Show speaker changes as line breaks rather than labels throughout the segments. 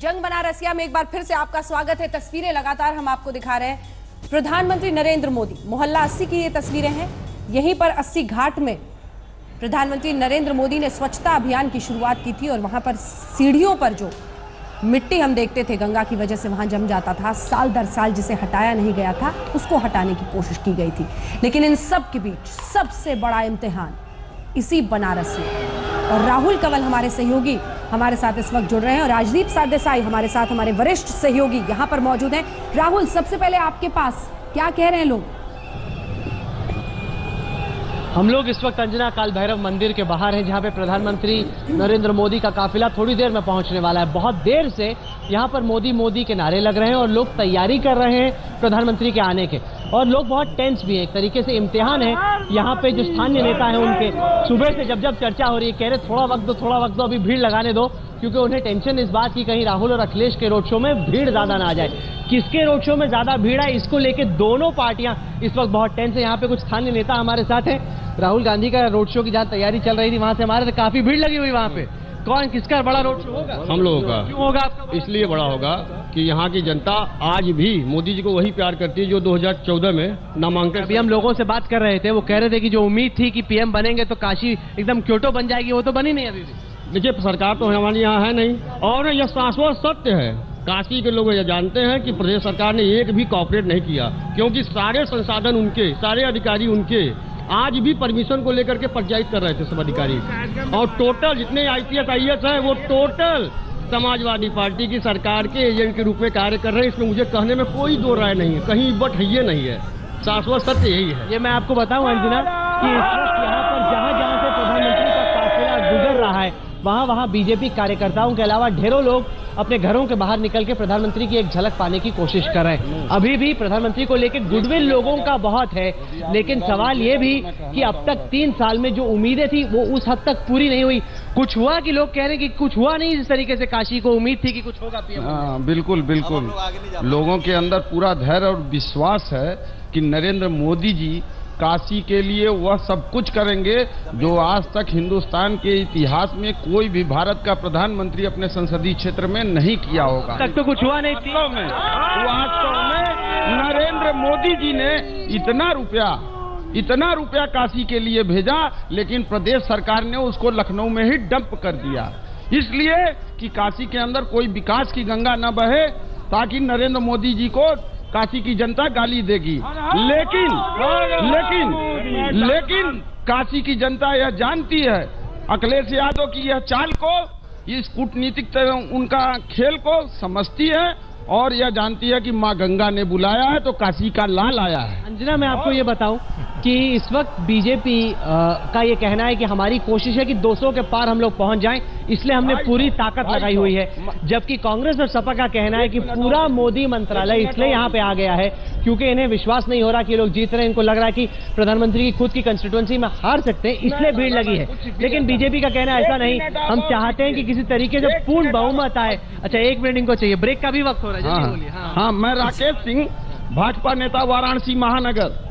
जंग बनारसिया में एक बार फिर से आपका स्वागत है। तस्वीरें लगातार हम आपको दिखा रहे हैं। प्रधानमंत्री नरेंद्र मोदी, मोहल्ला 80 की ये तस्वीरें हैं। यहीं पर 80 घाट में प्रधानमंत्री नरेंद्र मोदी ने स्वच्छता अभियान की शुरुआत की थी और वहां पर सीढ़ियों पर जो मिट्टी हम देखते थे गंगा की वजह से वहां जम जाता था, साल दर साल जिसे हटाया नहीं गया था उसको हटाने की कोशिश की गई थी। लेकिन इन सब के बीच सबसे बड़ा इम्तिहान इसी बनारस में। और राहुल कंवल हमारे सहयोगी हमारे साथ इस वक्त जुड़ रहे हैं और राजदीप सरदेसाई हमारे साथ, हमारे वरिष्ठ सहयोगी यहां पर मौजूद हैं। राहुल, सबसे पहले आपके पास क्या कह रहे हैं लोग?
हम लोग इस वक्त अंजना काल भैरव मंदिर के बाहर हैं, जहां पे प्रधानमंत्री नरेंद्र मोदी का काफिला थोड़ी देर में पहुंचने वाला है। बहुत देर से यहां पर मोदी मोदी के नारे लग रहे हैं और लोग तैयारी कर रहे हैं प्रधानमंत्री के आने के, और लोग बहुत टेंस भी हैं। एक तरीके से इम्तिहान है यहाँ पे जो स्थानीय नेता हैं उनके। सुबह से जब जब चर्चा हो रही है, कह रहे थोड़ा वक्त दो, अभी भीड़ लगाने दो, क्योंकि उन्हें टेंशन इस बात की कहीं राहुल और अखिलेश के रोड शो में भीड़ ज्यादा ना आ जाए। किसके रोड शो में ज्यादा भीड़ है इसको लेके दोनों पार्टियां इस वक्त बहुत टेंस है। यहाँ पे कुछ स्थानीय नेता हमारे साथ हैं। राहुल गांधी का रोड शो की जहाँ तैयारी चल रही थी वहां से हमारे काफी भीड़ लगी हुई वहां पे। कौन किसका बड़ा रोड शो होगा?
हम लोगों का।
क्यों होगा आपका?
इसलिए बड़ा होगा कि यहाँ की जनता आज भी मोदी जी को वही प्यार करती है जो 2014 में नामांकन।
अभी हम लोगों से बात कर रहे थे, वो कह रहे थे कि जो उम्मीद थी कि पीएम बनेंगे तो काशी एकदम क्योटो बन जाएगी, वो तो बनी नहीं अभी भी।
देखिए, सरकार तो हमारे यहाँ है नहीं, और यह शाश्वत सत्य है। काशी के लोग यह जानते हैं कि प्रदेश सरकार ने एक भी कॉपरेट नहीं किया, क्योंकि सारे संसाधन उनके, सारे अधिकारी उनके। आज भी परमिशन को लेकर के पंचायत कर रहे थे सब अधिकारी, और टोटल जितने IPS IAS है वो टोटल समाजवादी पार्टी की सरकार के एजेंट के रूप में कार्य कर रहे हैं। इसमें मुझे कहने में कोई दो राय नहीं है, कहीं बट है ये नहीं है। शाश्वत सत्य यही है।
ये मैं आपको बताऊं अंजना कि इस वक्त यहाँ पर जहाँ से प्रधानमंत्री का काफिला गुजर रहा है वहाँ बीजेपी कार्यकर्ताओं के अलावा ढेरों लोग अपने घरों के बाहर निकल के प्रधानमंत्री की एक झलक पाने की कोशिश कर रहे हैं। अभी भी प्रधानमंत्री को लेकर गुडविल लोगों का बहुत है, लेकिन सवाल ये भी कि अब तक 3 साल में जो उम्मीदें थी वो उस हद तक पूरी नहीं हुई। कुछ हुआ कि लोग कह रहे हैं कि कुछ हुआ नहीं, जिस तरीके से काशी को उम्मीद थी कि कुछ होगा पीएम।
बिल्कुल बिल्कुल, लोगों के अंदर पूरा धैर्य और विश्वास है कि नरेंद्र मोदी जी काशी के लिए वह सब कुछ करेंगे जो आज तक हिंदुस्तान के इतिहास में कोई भी भारत का प्रधानमंत्री अपने संसदीय क्षेत्र में नहीं किया होगा।
तक तो कुछ हुआ नहीं।
वास्तव में नरेंद्र मोदी जी ने इतना रुपया काशी के लिए भेजा, लेकिन प्रदेश सरकार ने उसको लखनऊ में ही डंप कर दिया, इसलिए कि काशी के अंदर कोई विकास की गंगा न बहे, ताकि नरेंद्र मोदी जी को काशी की जनता गाली देगी। लेकिन काशी की जनता यह जानती है अखिलेश यादव की यह चाल को, इस कूटनीतिक उनका खेल को समझती है, और यह जानती है कि माँ गंगा ने बुलाया है तो काशी का लाल आया है।
अंजना, मैं आपको ये बताऊं कि इस वक्त बीजेपी का ये कहना है कि हमारी कोशिश है कि 200 के पार हम लोग पहुंच जाएं, इसलिए हमने पूरी ताकत लगाई हुई है। जबकि कांग्रेस और सपा का कहना है कि पूरा मोदी मंत्रालय इसलिए यहाँ पे आ गया है क्योंकि इन्हें विश्वास नहीं हो रहा कि ये लोग जीत रहे हैं। इनको लग रहा है कि प्रधानमंत्री की खुद की कंस्टिट्यूएंसी में हार सकते हैं, इसलिए भीड़ लगी है। लेकिन बीजेपी का कहना ऐसा नहीं, हम चाहते हैं कि किसी तरीके से पूर्ण बहुमत आए। अच्छा, 1 मिनट इनको चाहिए, ब्रेक का भी वक्त हो रहा है।
हाँ, मैं राकेश सिंह, भाजपा नेता, वाराणसी महानगर।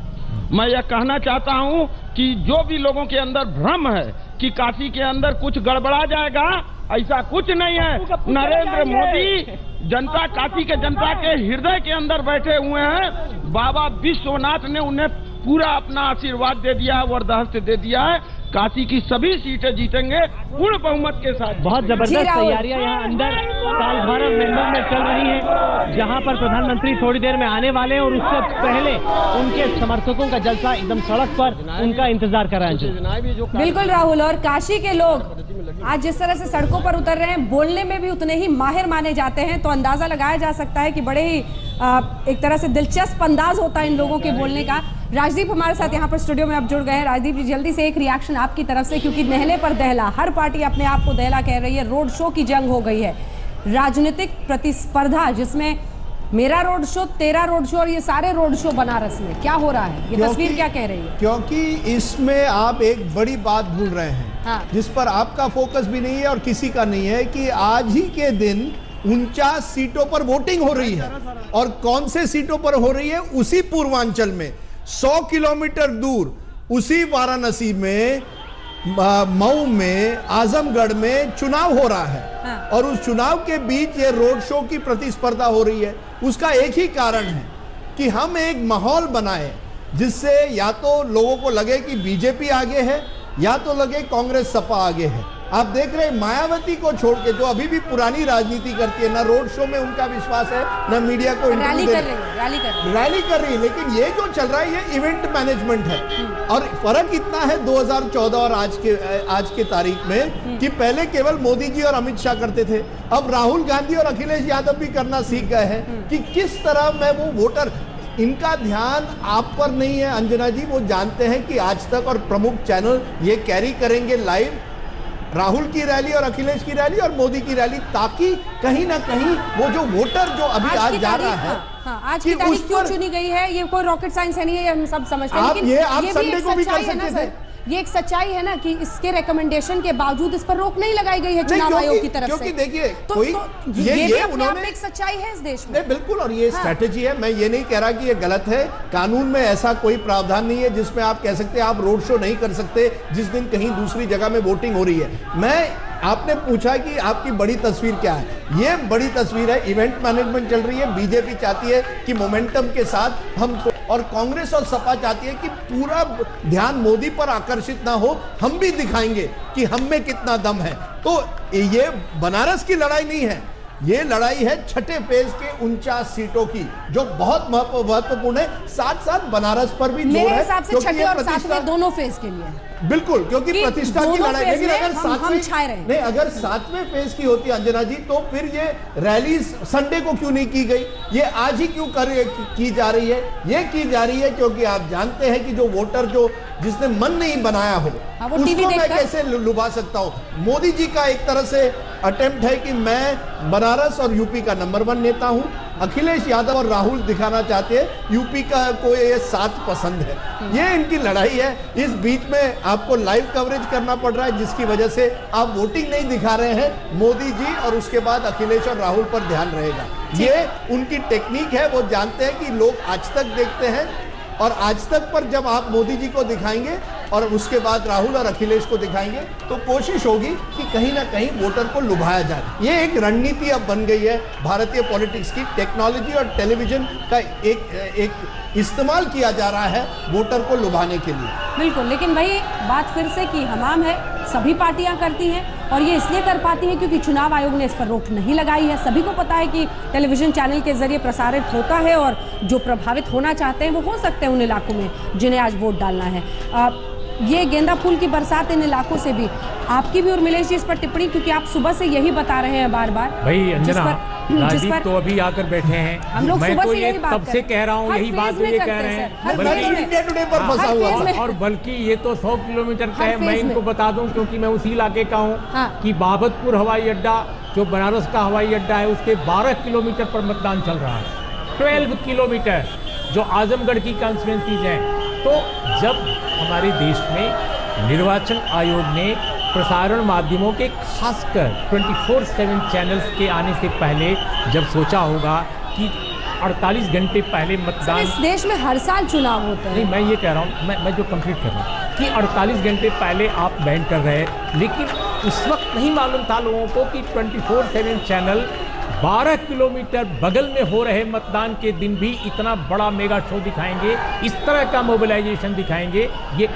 मैं यह कहना चाहता हूं कि जो भी लोगों के अंदर भ्रम है कि काशी के अंदर कुछ गड़बड़ा जाएगा, ऐसा कुछ नहीं है। नरेंद्र मोदी काशी के जनता के हृदय के अंदर बैठे हुए हैं। बाबा विश्वनाथ ने उन्हें पूरा अपना आशीर्वाद दे दिया, वरदहस्त दे दिया है। काशी की सभी सीटें जीतेंगे पूर्ण बहुमत के साथ।
बहुत जबरदस्त तैयारियां यहाँ अंदर काल भैरव मंदिर में चल रही हैं, जहां पर प्रधानमंत्री थोड़ी देर में आने वाले हैं, और उससे पहले उनके समर्थकों का जलसा एकदम सड़क पर उनका इंतजार कर रहे हैं।
बिल्कुल राहुल, और काशी के लोग आज जिस तरह से सड़कों पर उतर रहे हैं, बोलने में भी उतने ही माहिर माने जाते हैं, तो अंदाजा लगाया जा सकता है कि बड़े ही एक तरह से दिलचस्प अंदाज होता है इन लोगों के बोलने का। राजदीप हमारे साथ यहाँ पर स्टूडियो में अब जुड़ गए हैं। राजदीप जी, जल्दी से एक रिएक्शन आपकी तरफ से, क्योंकि दहले पर दहला, हर पार्टी अपने आप को दहला कह रही है, रोड शो की जंग हो गई है, राजनीतिक प्रतिस्पर्धा, जिसमें मेरा रोड शो, तेरा रोड शो, और ये सारे रोड शो बनारस में क्या हो रहा है, ये तस्वीर क्या कह रही है?
क्योंकि इसमें आप एक बड़ी बात भूल रहे हैं। हाँ। जिस पर आपका फोकस भी नहीं है और किसी का नहीं है, कि आज ही के दिन 49 सीटों पर वोटिंग हो रही है, और कौन से सीटों पर हो रही है? उसी पूर्वांचल में 100 किलोमीटर दूर, उसी वाराणसी में मऊ में, आजमगढ़ में चुनाव हो रहा है और उस चुनाव के बीच ये रोड शो की प्रतिस्पर्धा हो रही है। उसका एक ही कारण है कि हम एक माहौल बनाए जिससे या तो लोगों को लगे कि बीजेपी आगे है या तो लगे कांग्रेस सपा आगे है। आप देख रहे हैं मायावती को छोड़ के जो अभी भी पुरानी राजनीति करती है, ना रोड शो में उनका विश्वास है, ना मीडिया को
रैली कर रही है,
लेकिन ये जो चल रहा है ये इवेंट मैनेजमेंट है। और फर्क इतना है 2014 और आज के तारीख में कि पहले केवल मोदी जी और अमित शाह करते थे, अब राहुल गांधी और अखिलेश यादव भी करना सीख गए हैं कि किस तरह में वो वोटर, इनका ध्यान आप पर नहीं है अंजना जी, वो जानते हैं कि आज तक और प्रमुख चैनल ये कैरी करेंगे लाइव राहुल की रैली और अखिलेश की रैली और मोदी की रैली, ताकि कहीं ना कहीं वो जो वोटर जो अभी आज जा रहा है,
आज की तारीख क्यों चुनी गई है, ये कोई रॉकेट साइंस है नहीं है, ये हम सब समझते हैं। लेकिन
आप संडे को भी कर सकते थे।
ये एक सच्चाई है ना कि इसके रिकमेंडेशन के बावजूद इस पर रोक नहीं लगाई गई है चुनाव आयोग की तरफ से।
क्योंकि देखिए
ये अपने आप में एक सच्चाई है इस देश में।
बिल्कुल, और ये स्ट्रेटेजी है। मैं ये नहीं कह रहा कि ये गलत है, कानून में ऐसा कोई प्रावधान नहीं है जिसमें आप कह सकते हैं आप रोड शो नहीं कर सकते जिस दिन कहीं दूसरी जगह में वोटिंग हो रही है। आपने पूछा कि आपकी बड़ी तस्वीर क्या है, ये बड़ी तस्वीर है, इवेंट मैनेजमेंट चल रही है। बीजेपी चाहती है कि मोमेंटम के साथ हम, और कांग्रेस और सपा चाहती है कि पूरा ध्यान मोदी पर आकर्षित ना हो, हम भी दिखाएंगे कि हम में कितना दम है। तो ये बनारस की लड़ाई नहीं है, ये लड़ाई है छठे फेज के 49 सीटों की, जो बहुत महत्वपूर्ण है। साथ साथ बनारस पर भी जोर है।
मेरे हिसाब से छठे और सातवें दोनों फेज के लिए
बिल्कुल, क्योंकि प्रतिष्ठा की लड़ाई। लेकिन अगर सातवें फेज की होती अंजना जी, तो फिर ये रैली संडे को क्यों नहीं की गई, ये आज ही क्यों की जा रही है? ये की जा रही है क्योंकि आप जानते हैं कि जो वोटर जिसने मन नहीं बनाया हो उसको मैं कैसे लुभा सकता हूं। मोदी जी का एक तरह से अटेम्प्ट है कि मैं बनारस और यूपी का नंबर 1 नेता हूं। अखिलेश यादव और राहुल दिखाना चाहते हैं यूपी का को ये साथ पसंद है। ये इनकी लड़ाई है। इस बीच में आपको लाइव कवरेज करना पड़ रहा है, जिसकी वजह से आप वोटिंग नहीं दिखा रहे हैं मोदी जी, और उसके बाद अखिलेश और राहुल पर ध्यान रहेगा। ये उनकी टेक्निक है। वो जानते हैं कि लोग आज तक देखते हैं, और आज तक पर जब आप मोदी जी को दिखाएंगे और उसके बाद राहुल और अखिलेश को दिखाएंगे, तो कोशिश होगी कि कहीं ना कहीं वोटर को लुभाया जाए। ये एक रणनीति अब बन गई है भारतीय पॉलिटिक्स की। टेक्नोलॉजी और टेलीविजन का एक इस्तेमाल किया जा रहा है वोटर को लुभाने के लिए।
बिल्कुल, लेकिन भाई बात फिर से की हमाम है, सभी पार्टियां करती हैं, और ये इसलिए कर पाती हैं क्योंकि चुनाव आयोग ने इस पर रोक नहीं लगाई है। सभी को पता है कि टेलीविजन चैनल के जरिए प्रसारित होता है, और जो प्रभावित होना चाहते हैं वो हो सकते हैं उन इलाकों में जिन्हें आज वोट डालना है। ये गेंदा फूल की बरसात इन इलाकों से भी, आपकी भी उर्मिलेश जी इस पर टिप्पणी, क्योंकि आप सुबह से यही बता रहे हैं बार बार।
भाई अंजना, राजीव तो अभी आकर बैठे हैं,
हम लोग
मैं तो ये तब से कह रहा हूँ, यही बात ये कह रहे हैं, और बल्कि ये तो 100 किलोमीटर का है। मैं इनको बता दूं क्योंकि मैं उसी इलाके का हूँ कि बाबतपुर हवाई अड्डा जो बनारस का हवाई अड्डा है उसके 12 किलोमीटर पर मतदान चल रहा है। 12 किलोमीटर जो आजमगढ़ की कॉन्स्टिट्यूएंसीज हैं। तो जब हमारे देश में निर्वाचन आयोग ने प्रसारण माध्यमों के खासकर 24/7 चैनल्स के आने से पहले जब सोचा होगा कि 48 घंटे पहले मतदान,
इस देश में हर साल चुनाव होता है।
नहीं, मैं ये कह रहा हूँ, मैं जो कंप्लीट कर रहा हूँ कि 48 घंटे पहले आप बैन कर रहे हैं, लेकिन उस वक्त नहीं मालूम था लोगों को कि 24/7 चैनल 12 किलोमीटर बगल में हो रहे मतदान के दिन भी इतना बड़ा मेगा शो दिखाएंगे, इस तरह का मोबिलाइजेशन दिखाएंगे। ये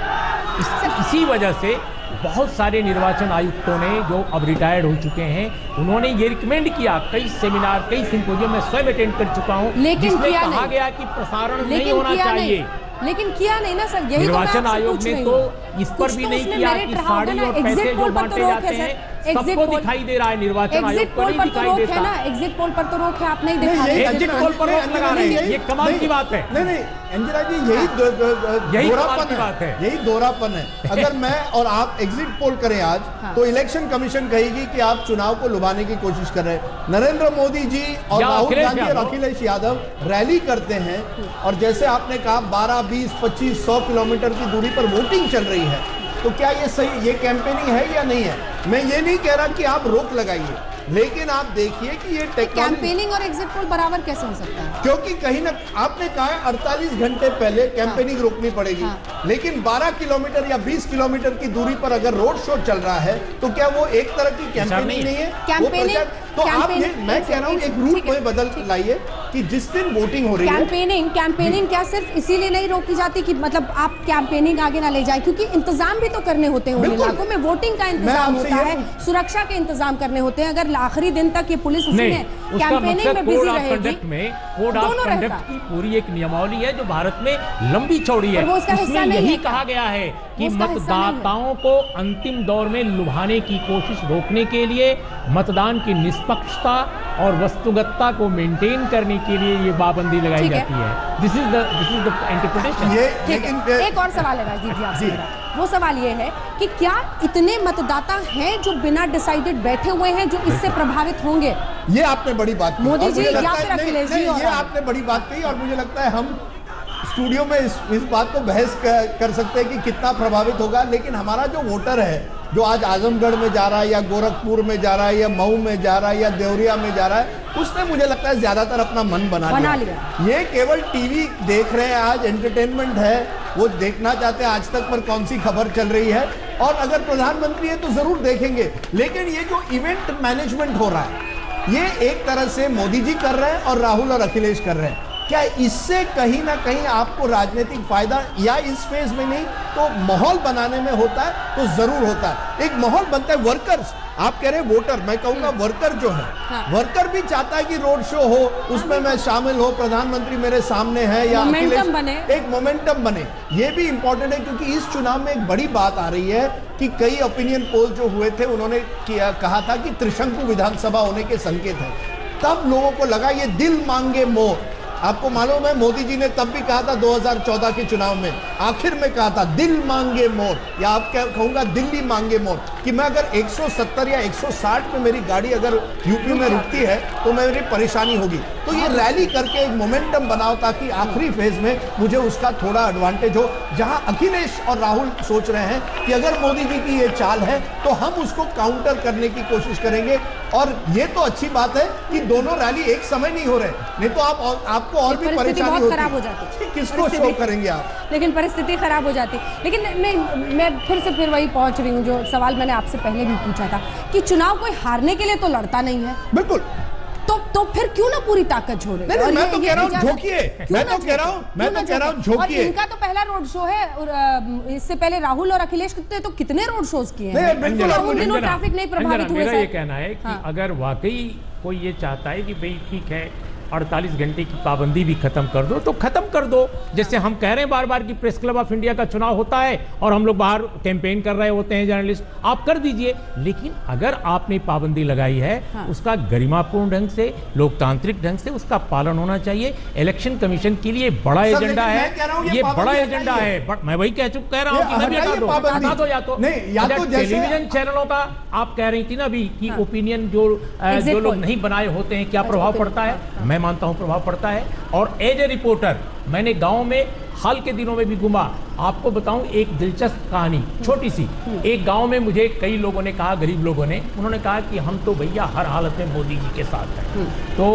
इसी वजह से बहुत सारे निर्वाचन आयुक्तों ने जो अब रिटायर्ड हो चुके हैं, उन्होंने ये रिकमेंड किया, कई सेमिनार, कई सिंपोजियम में स्वयं अटेंड कर चुका हूँ, जिसमें कहा गया कि प्रसारण नहीं होना चाहिए,
लेकिन किया नहीं ना सर। यही
निर्वाचन आयोग ने तो इस पर भी नहीं किया कि साड़ी और पैसे जो बांटे जाते हैं सबको दिखाई दे रहा है। निर्वाचन आयोग को नहीं दिखाई देता ना।
एग्जिट पोल पर तो रोक है, आप नहीं दिखा रहे।
एग्जिट पोल पर रोक लगा रहे हैं, ये कमाल की बात है।
नहीं अंजना जी, यही दोहरापन है, यही दोहरापन है। अगर मैं और आप एग्जिट पोल करें आज, तो इलेक्शन कमिशन कहेगी कि आप चुनाव को लुभाने की कोशिश कर रहे हैं। नरेंद्र मोदी जी और राहुल गांधी और अखिलेश यादव रैली करते हैं, और जैसे आपने कहा 12, 20, 25, 100 किलोमीटर की दूरी पर वोटिंग चल रही है, तो क्या ये सही, ये कैंपेनिंग है या नहीं है? मैं ये नहीं कह रहा कि आप रोक लगाइए, लेकिन आप देखिए कि ये
कैंपेनिंग और एग्जिट पोल बराबर कैसे हो सकता है?
क्योंकि कहीं ना आपने कहा 48 घंटे पहले कैंपेनिंग रोकनी पड़ेगी, लेकिन 12 किलोमीटर या 20 किलोमीटर की दूरी पर अगर रोड शो चल रहा है तो क्या वो एक तरह की कैंपेनिंग नहीं है?
कैंपेनिंग
तो आप मैं कह रहा हूँ एक रूट में बदल लाइए कि जिस दिन वोटिंग हो रही है
कैंपेनिंग क्या सिर्फ इसीलिए नहीं रोकी जाती कि मतलब आप कैंपेनिंग आगे ना ले जाए, क्योंकि इंतजाम भी तो करने होते हैं उन इलाकों में, वोटिंग का इंतजाम होता है, सुरक्षा के इंतजाम करने होते हैं। अगर आखिरी दिन तक ये पुलिस कैंपेनिंग में बिजी रहेगी,
कोड ऑफ कंडक्ट की पूरी एक नियमावली है जो भारत में लंबी चौड़ी है, उसमें यही कहा गया है कि मतदाताओं को अंतिम दौर में लुभाने की कोशिश रोकने के लिए, मतदान की निष्पक्षता और वस्तुगतता को मेंटेन करने के लिए ये पाबंदी लगाई जाती है। This is the interpretation.
एक और सवाल है राजदीप जी आपसे, वो सवाल ये है कि क्या इतने मतदाता हैं जो बिना डिसाइडेड बैठे हुए हैं जो इससे प्रभावित होंगे?
ये आपने बड़ी बात की,
मोदी जी या फिर अखिलेश जी?
ये आपने बड़ी बात कही और मुझे लगता है हम स्टूडियो में इस बात को बहस कर सकते हैं कि कितना प्रभावित होगा, लेकिन हमारा जो वोटर है जो आज आजमगढ़ में जा रहा है या गोरखपुर में जा रहा है या मऊ में जा रहा है या देवरिया में जा रहा है, उसने मुझे लगता है ज्यादातर अपना मन बना लिया। ये केवल टीवी देख रहे हैं, आज एंटरटेनमेंट है, वो देखना चाहते हैं आज तक पर कौन सी खबर चल रही है, और अगर प्रधानमंत्री है तो जरूर देखेंगे। लेकिन ये जो इवेंट मैनेजमेंट हो रहा है ये एक तरह से मोदी जी कर रहे हैं और राहुल और अखिलेश कर रहे हैं। क्या इससे कहीं ना कहीं आपको राजनीतिक फायदा या इस फेज में नहीं तो माहौल बनाने में होता है? तो जरूर होता है, एक माहौल बनता है। वर्कर्स, आप कह रहे हैं वोटर, मैं कहूंगा वर्कर जो है, वर्कर भी चाहता है कि रोड शो हो, उसमें मैं शामिल हो, प्रधानमंत्री मेरे सामने है या एक मोमेंटम बने। ये भी इंपॉर्टेंट है क्योंकि इस चुनाव में एक बड़ी बात आ रही है कि कई ओपिनियन पोल जो हुए थे उन्होंने कहा था कि त्रिशंकु विधानसभा होने के संकेत है। तब लोगों को लगा ये दिल मांगे मोर। आपको मालूम है मोदी जी ने तब भी कहा था 2014 के चुनाव में, आखिर में कहा था दिल मांगे मोर, या आप क्या कहूंगा दिल्ली मांगे मोर, कि मैं अगर 170 या 160 में मेरी गाड़ी अगर यूपी में रुकती है तो मेरी परेशानी होगी। तो ये रैली करके एक मोमेंटम बनाओ ताकि आखिरी फेज में मुझे उसका थोड़ा एडवांटेज हो। जहां अखिलेश और राहुल सोच रहे हैं कि अगर मोदी जी की ये चाल है तो हम उसको काउंटर करने की कोशिश करेंगे। और ये तो अच्छी बात है कि दोनों रैली एक समय नहीं हो रहे, नहीं तो आपको और भी परेशानी होती,
खराब हो जाती,
किसको शो करेंगे आप?
लेकिन परिस्थिति खराब हो जाती। लेकिन मैं फिर वही पहुंच रही हूँ जो सवाल मैंने आपसे पहले भी पूछा था कि चुनाव कोई हारने के लिए तो लड़ता नहीं है।
बिल्कुल।
तो फिर क्यों ना पूरी ताकत छोड़े?
नहीं, मैं तो कह रहा हूँ झोंकिए, मैं तो कह रहा हूँ झोंकिए।
इनका तो पहला रोड शो है, और इससे पहले राहुल और अखिलेश तो कितने रोड शोज किए हैं। ट्रैफिक नहीं प्रभावित हुए।
मेरा ये कहना है कि अगर वाकई कोई ये चाहता है कि भाई ठीक है 48 घंटे की पाबंदी भी खत्म कर दो तो खत्म कर दो। जैसे हम कह रहे हैं बार बार कि प्रेस क्लब ऑफ इंडिया का चुनाव होता है और हम लोग बाहर कैंपेन कर रहे होते हैं जर्नलिस्ट, आप कर दीजिए। लेकिन अगर आपने पाबंदी लगाई है उसका गरिमापूर्ण ढंग से, लोकतांत्रिक ढंग से उसका पालन होना चाहिए। इलेक्शन कमीशन के लिए बड़ा एजेंडा है, ये बड़ा एजेंडा है। मैं वही कह रहा हूँ कि मैं भी हटा दो या तो टेलीविजन चैनलों का आप कह रही थी ना अभी कि ओपिनियन जो लोग नहीं बनाए होते हैं क्या प्रभाव पड़ता है? मैं मानता हूं प्रभाव पड़ता है। और एज ए रिपोर्टर मैंने गांव में हाल के दिनों में भी घूमा। आपको बताऊं एक दिलचस्प कहानी छोटी सी। एक गांव में मुझे कई लोगों ने कहा, गरीब लोगों ने, उन्होंने कहा कि हम तो भैया हर हालत में मोदी जी के साथ हैं। तो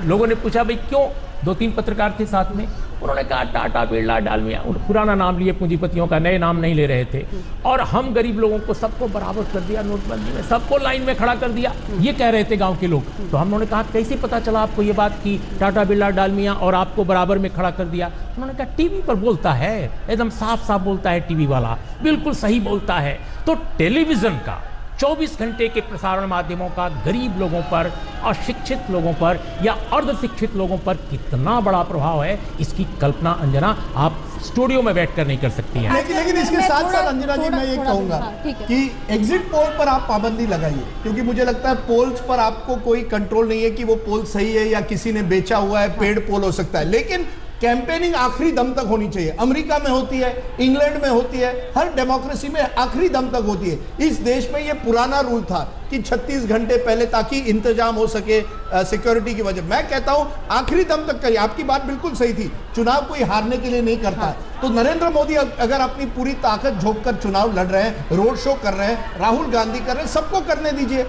लोगों ने पूछा भाई क्यों? 2-3 पत्रकार थे साथ में, उन्होंने कहा टाटा बिरला डालमिया, पुराना नाम लिए पूंजीपतियों का, नए नाम नहीं ले रहे थे, और हम गरीब लोगों को सबको बराबर कर दिया नोटबंदी में, सबको लाइन में खड़ा कर दिया, ये कह रहे थे गांव के लोग। तो हम उन्होंने कहा कैसे पता चला आपको ये बात कि टाटा बिरला डालमिया और आपको बराबर में खड़ा कर दिया? उन्होंने कहा टीवी पर बोलता है, एकदम साफ साफ बोलता है टीवी वाला, बिल्कुल सही बोलता है। तो टेलीविजन का 24 घंटे के प्रसारण माध्यमों का गरीब लोगों पर, अशिक्षित लोगों पर या अर्धशिक्षित लोगों पर कितना बड़ा प्रभाव है, इसकी कल्पना अंजना आप स्टूडियो में बैठकर नहीं कर सकती हैं।
लेकिन इसके साथ साथ अंजना जी मैं ये कहूंगा कि एग्जिट पोल पर आप पाबंदी लगाइए, क्योंकि मुझे लगता है पोल्स पर आपको कोई कंट्रोल नहीं है कि वो पोल सही है या किसी ने बेचा हुआ है, पेड पोल हो सकता है। लेकिन कैंपेनिंग आखिरी दम तक होनी चाहिए। अमेरिका में होती है, इंग्लैंड में होती है, हर डेमोक्रेसी में आखिरी दम तक होती है। इस देश में ये पुराना रूल था कि 36 घंटे पहले, ताकि इंतजाम हो सके सिक्योरिटी की वजह। मैं कहता हूं आखिरी दम तक करिए। आपकी बात बिल्कुल सही थी, चुनाव कोई हारने के लिए नहीं करता है। तो नरेंद्र मोदी अगर अपनी पूरी ताकत झोंक कर चुनाव लड़ रहे हैं, रोड शो कर रहे हैं, राहुल गांधी कर रहे हैं, सबको करने दीजिए।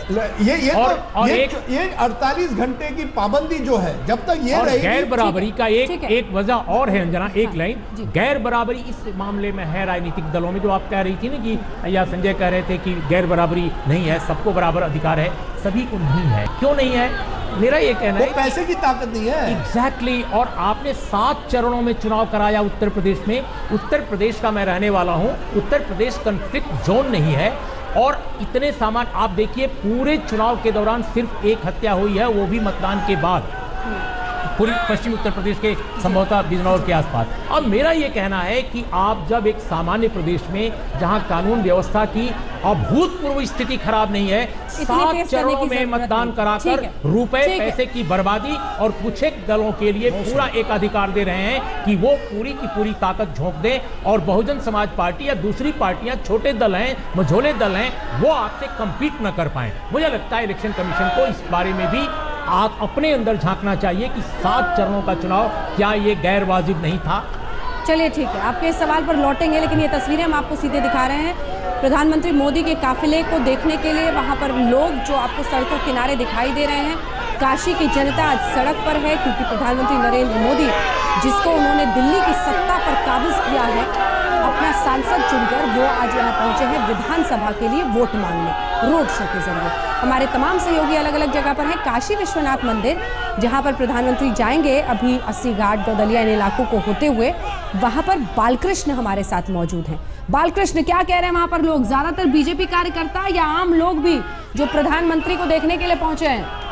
ये 48 घंटे की पाबंदी जो है, जब तक ये रहेगी।
गैर बराबरी का एक वजह और है अंजना, एक लाइन गैर बराबरी इस मामले में है राजनीतिक दलों में, जो आप कह रही थी ना कि या संजय कह रहे थे कि गैर बराबरी नहीं है, सबको बराबर अधिकार है, सभी को नहीं है। क्यों नहीं है? मेरा ये कहना है
पैसे की ताकत नहीं है।
एग्जैक्टली। और आपने 7 चरणों में चुनाव कराया उत्तर प्रदेश में। उत्तर प्रदेश का मैं रहने वाला हूं, उत्तर प्रदेश कॉन्फ्लिक्ट जोन नहीं है। और इतने सामान आप देखिए, पूरे चुनाव के दौरान सिर्फ एक हत्या हुई है, वो भी मतदान के बाद, पूरी पश्चिमी उत्तर प्रदेश के संभवतः बिजनौर के आसपास। अब मेरा ये कहना है कि आप जब एक सामान्य प्रदेश में जहां कानून व्यवस्था की अभूतपूर्व स्थिति खराब नहीं है, 7 चरणों में मतदान कराकर रुपए पैसे की बर्बादी और कुछ एक दलों के लिए पूरा एक अधिकार दे रहे हैं कि वो पूरी की पूरी ताकत झोंक दें, और बहुजन समाज पार्टी या दूसरी पार्टियां, छोटे दल हैं, मझोले दल हैं, वो आपसे कंपीट न कर पाए। मुझे लगता है इलेक्शन कमीशन को इस बारे में भी आप अपने अंदर झांकना चाहिए कि 7 चरणों का चुनाव क्या ये गैर वाजिब नहीं था।
चलिए ठीक है, आपके इस सवाल पर लौटेंगे, लेकिन ये तस्वीरें हम आपको सीधे दिखा रहे हैं प्रधानमंत्री मोदी के काफिले को देखने के लिए। वहां पर लोग जो आपको सड़कों किनारे दिखाई दे रहे हैं, काशी की जनता आज सड़क पर है, क्योंकि प्रधानमंत्री नरेंद्र मोदी, जिसको उन्होंने दिल्ली की सत्ता पर काबिज किया है, अपना सांसद चुनकर वो आज यहाँ पहुंचे हैं विधानसभा के लिए वोट मांगने, रोड शो के जरिए। हमारे तमाम सहयोगी अलग अलग जगह पर हैं। काशी विश्वनाथ मंदिर, जहां पर प्रधानमंत्री जाएंगे अभी 80 घाट गौदलिया इन इलाकों को होते हुए, वहां पर बालकृष्ण हमारे साथ मौजूद हैं। बालकृष्ण, क्या कह रहे हैं वहां पर लोग? ज्यादातर बीजेपी कार्यकर्ता या आम लोग भी जो प्रधानमंत्री को देखने के लिए पहुंचे हैं?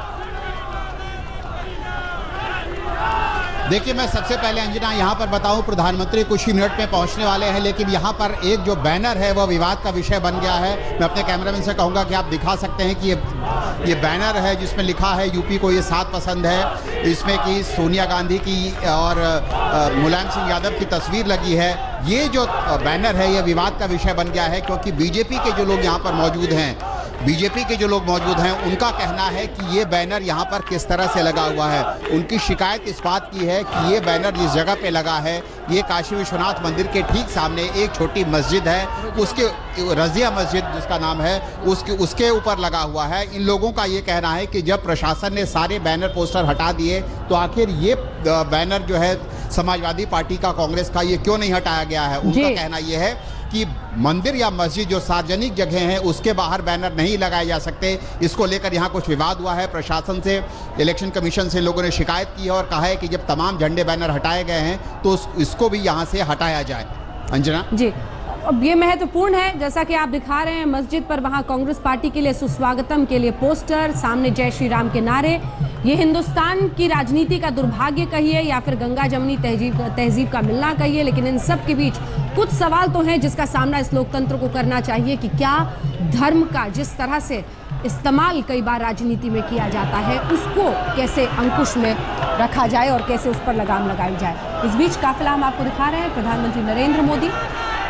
देखिए, मैं सबसे पहले अंजना यहाँ पर बताऊं, प्रधानमंत्री कुछ ही मिनट में पहुँचने वाले हैं, लेकिन यहाँ पर एक जो बैनर है वह विवाद का विषय बन गया है। मैं अपने कैमरामैन से कहूँगा कि आप दिखा सकते हैं कि ये बैनर है जिसमें लिखा है यूपी को ये 7 पसंद है। इसमें कि सोनिया गांधी की और मुलायम सिंह यादव की तस्वीर लगी है। ये जो बैनर है ये विवाद का विषय बन गया है, क्योंकि बीजेपी के जो लोग यहाँ पर मौजूद हैं, उनका कहना है कि ये बैनर यहाँ पर किस तरह से लगा हुआ है। उनकी शिकायत इस बात की है कि ये बैनर जिस जगह पे लगा है, ये काशी विश्वनाथ मंदिर के ठीक सामने एक छोटी मस्जिद है, उसके रजिया मस्जिद जिसका नाम है, उसके ऊपर लगा हुआ है। इन लोगों का ये कहना है कि जब प्रशासन ने सारे बैनर पोस्टर हटा दिए, तो आखिर ये बैनर जो है समाजवादी पार्टी का, कांग्रेस का, ये क्यों नहीं हटाया गया है। उनका कहना ये है कि मंदिर या मस्जिद जो सार्वजनिक जगह हैं उसके बाहर बैनर नहीं लगाए जा सकते। इसको लेकर यहाँ कुछ विवाद हुआ है। प्रशासन से, इलेक्शन कमीशन से लोगों ने शिकायत की है और कहा है कि जब तमाम झंडे बैनर हटाए गए हैं तो इसको भी यहाँ से हटाया जाए। अंजना
जी, अब ये महत्वपूर्ण है, जैसा कि आप दिखा रहे हैं मस्जिद पर वहाँ कांग्रेस पार्टी के लिए सुस्वागतम के लिए पोस्टर, सामने जय श्री राम के नारे। ये हिंदुस्तान की राजनीति का दुर्भाग्य कहिए या फिर गंगा जमुनी तहजीब का मिलना कहिए, लेकिन इन सब के बीच कुछ सवाल तो हैं जिसका सामना इस लोकतंत्र को करना चाहिए कि क्या धर्म का जिस तरह से इस्तेमाल कई बार राजनीति में किया जाता है, उसको कैसे अंकुश में रखा जाए और कैसे उस पर लगाम लगाई जाए। इस बीच काफिला हम आपको दिखा रहे हैं, प्रधानमंत्री नरेंद्र मोदी,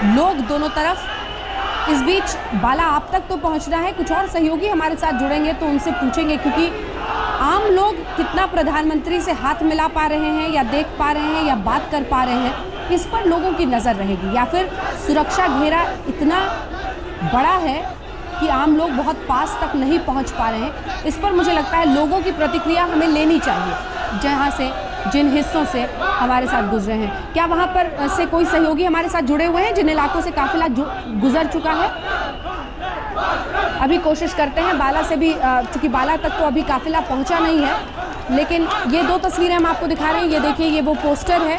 लोग दोनों तरफ। इस बीच बाला आप तक तो पहुंचना है, कुछ और सहयोगी हमारे साथ जुड़ेंगे तो उनसे पूछेंगे, क्योंकि आम लोग कितना प्रधानमंत्री से हाथ मिला पा रहे हैं या देख पा रहे हैं या बात कर पा रहे हैं, इस पर लोगों की नजर रहेगी, या फिर सुरक्षा घेरा इतना बड़ा है कि आम लोग बहुत पास तक नहीं पहुंच पा रहे हैं। इस पर मुझे लगता है लोगों की प्रतिक्रिया हमें लेनी चाहिए, जहां से जिन हिस्सों से हमारे साथ गुजरे हैं। क्या वहां पर से कोई सहयोगी हमारे साथ जुड़े हुए हैं जिन इलाकों से काफिला गुजर चुका है? अभी कोशिश करते हैं बाला से भी, चूंकि बाला तक तो अभी काफिला पहुंचा नहीं है, लेकिन ये 2 तस्वीरें हम आपको दिखा रहे हैं। ये देखिए, ये वो पोस्टर है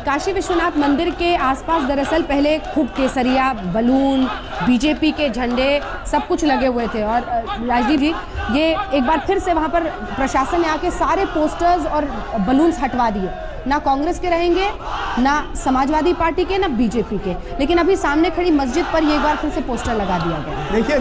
काशी विश्वनाथ मंदिर के आसपास। दरअसल पहले खूब केसरिया, बलून, बीजेपी के झंडे सब कुछ लगे हुए थे, और राजदीप जी, ये एक बार फिर से वहाँ पर प्रशासन ने आके सारे पोस्टर्स और बलून्स हटवा दिए। ना कांग्रेस के रहेंगे, ना समाजवादी पार्टी के, ना बीजेपी के, लेकिन अभी सामने खड़ी मस्जिद पर ये एक बार फिर से पोस्टर लगा दिया गया।
देखिए,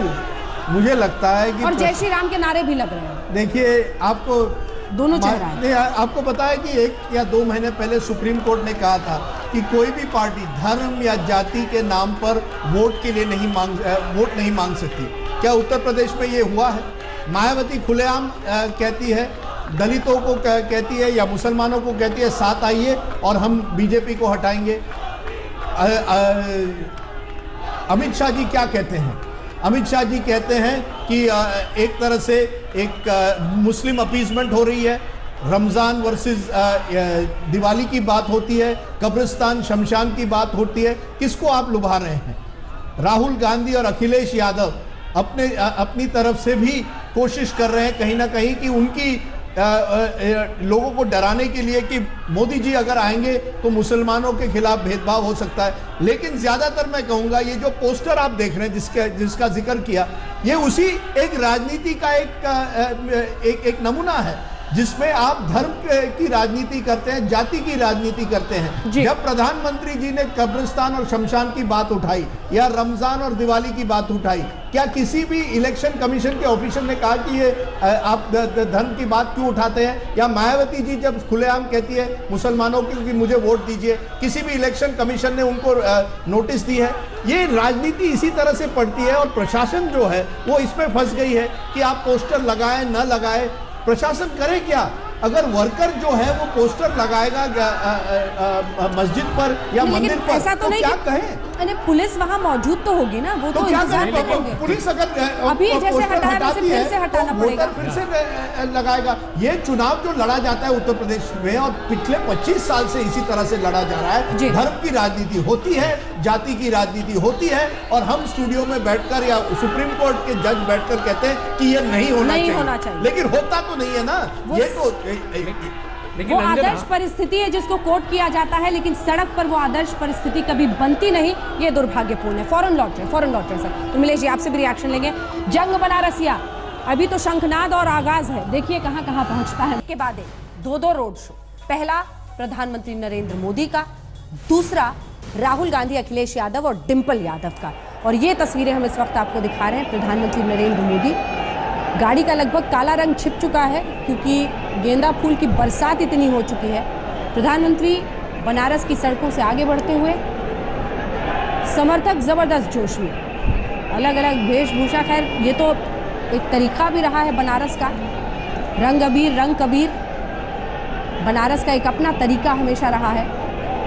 मुझे लगता है कि
और जय श्री राम के नारे भी लग रहे हैं।
देखिए, आपको
दोनों चेहरा है।
आपको पता है कि 1 या 2 महीने पहले सुप्रीम कोर्ट ने कहा था कि कोई भी पार्टी धर्म या जाति के नाम पर वोट के लिए वोट नहीं मांग सकती। क्या उत्तर प्रदेश में ये हुआ है? मायावती खुलेआम कहती है, दलितों को कहती है या मुसलमानों को कहती है साथ आइए और हम बीजेपी को हटाएंगे। अमित शाह जी क्या कहते हैं? अमित शाह जी कहते हैं कि एक तरह से एक मुस्लिम अपीजमेंट हो रही है, रमजान वर्सेस दिवाली की बात होती है, कब्रिस्तान शमशान की बात होती है। किसको आप लुभा रहे हैं? राहुल गांधी और अखिलेश यादव अपनी तरफ से भी कोशिश कर रहे हैं कहीं ना कहीं कि उनकी लोगों को डराने के लिए कि मोदी जी अगर आएंगे तो मुसलमानों के खिलाफ भेदभाव हो सकता है। लेकिन ज्यादातर मैं कहूंगा ये जो पोस्टर आप देख रहे हैं जिसका जिक्र किया, ये उसी एक राजनीति का एक नमूना है जिसमें आप धर्म की राजनीति करते हैं, जाति की राजनीति करते हैं। जब प्रधानमंत्री जी ने कब्रिस्तान और शमशान की बात उठाई या रमजान और दिवाली की बात उठाई, क्या किसी भी इलेक्शन कमीशन के ऑफिसर ने कहा कि ये आप धर्म की बात क्यों उठाते हैं? या मायावती जी जब खुलेआम कहती है मुसलमानों की कि मुझे वोट दीजिए, किसी भी इलेक्शन कमीशन ने उनको नोटिस दी है? ये राजनीति इसी तरह से पड़ती है और प्रशासन जो है वो इसमें फंस गई है कि आप पोस्टर लगाए न लगाए, प्रशासन करे क्या? अगर वर्कर जो है वो पोस्टर लगाएगा मस्जिद पर या मंदिर पर, ऐसा तो नहीं क्या कहें?
अरे पुलिस वहाँ मौजूद तो होगी ना, वो तो इंतजार करेंगे।
पुलिस अगर
अभी जैसे हटाया फिर से हटाना पड़ेगा,
फिर से लगाएगा। ये चुनाव जो लड़ा जाता है उत्तर प्रदेश में और पिछले 25 साल से इसी तरह से लड़ा जा रहा है, धर्म की राजनीति होती है, जाति की राजनीति होती है, और हम स्टूडियो में बैठकर या सुप्रीम कोर्ट के जज बैठकर कहते हैं कि ये नहीं होना चाहिए, लेकिन होता तो नहीं है ना। ये तो
वो आदर्श परिस्थिति है जिसको कोट किया जाता है, लेकिन सड़क पर वो आदर्श परिस्थिति कभी बनती नहीं। ये दुर्भाग्यपूर्ण है। फौरन लौट रहे सर। तो मिलेश जी आपसे भी रिएक्शन लेंगे। जंग बनारसिया अभी तो शंखनाद और आगाज है, देखिए कहां कहां पहुंचता है। के बाद दो रोड शो, पहला प्रधानमंत्री नरेंद्र मोदी का, दूसरा राहुल गांधी, अखिलेश यादव और डिंपल यादव का। और ये तस्वीरें हम इस वक्त आपको दिखा रहे हैं। प्रधानमंत्री नरेंद्र मोदी, गाड़ी का लगभग काला रंग छिप चुका है क्योंकि गेंदा फूल की बरसात इतनी हो चुकी है। प्रधानमंत्री बनारस की सड़कों से आगे बढ़ते हुए, समर्थक जबरदस्त जोश में, अलग अलग वेशभूषा। खैर ये तो एक तरीका भी रहा है बनारस का, रंग अबीर रंग कबीर, बनारस का एक अपना तरीका हमेशा रहा है।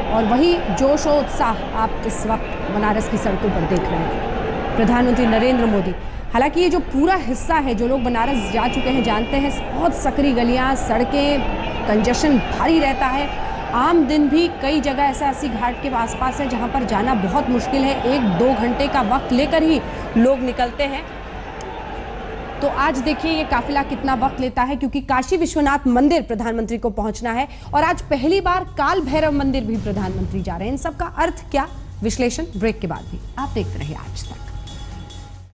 और वही जोश और उत्साह आप इस वक्त बनारस की सड़कों पर देख रहे हैं। प्रधानमंत्री नरेंद्र मोदी, हालांकि ये जो पूरा हिस्सा है, जो लोग बनारस जा चुके हैं जानते हैं, बहुत सकरी गलियां, सड़कें, कंजेशन भारी रहता है। आम दिन भी कई जगह ऐसा अस्सी घाट के आसपास है जहां पर जाना बहुत मुश्किल है, 1-2 घंटे का वक्त लेकर ही लोग निकलते हैं। तो आज देखिए ये काफिला कितना वक्त लेता है, क्योंकि काशी विश्वनाथ मंदिर प्रधानमंत्री को पहुंचना है और आज पहली बार काल भैरव मंदिर भी प्रधानमंत्री जा रहे हैं। इन सब का अर्थ क्या? विश्लेषण ब्रेक के बाद भी। आप देखते रहिए आज तक।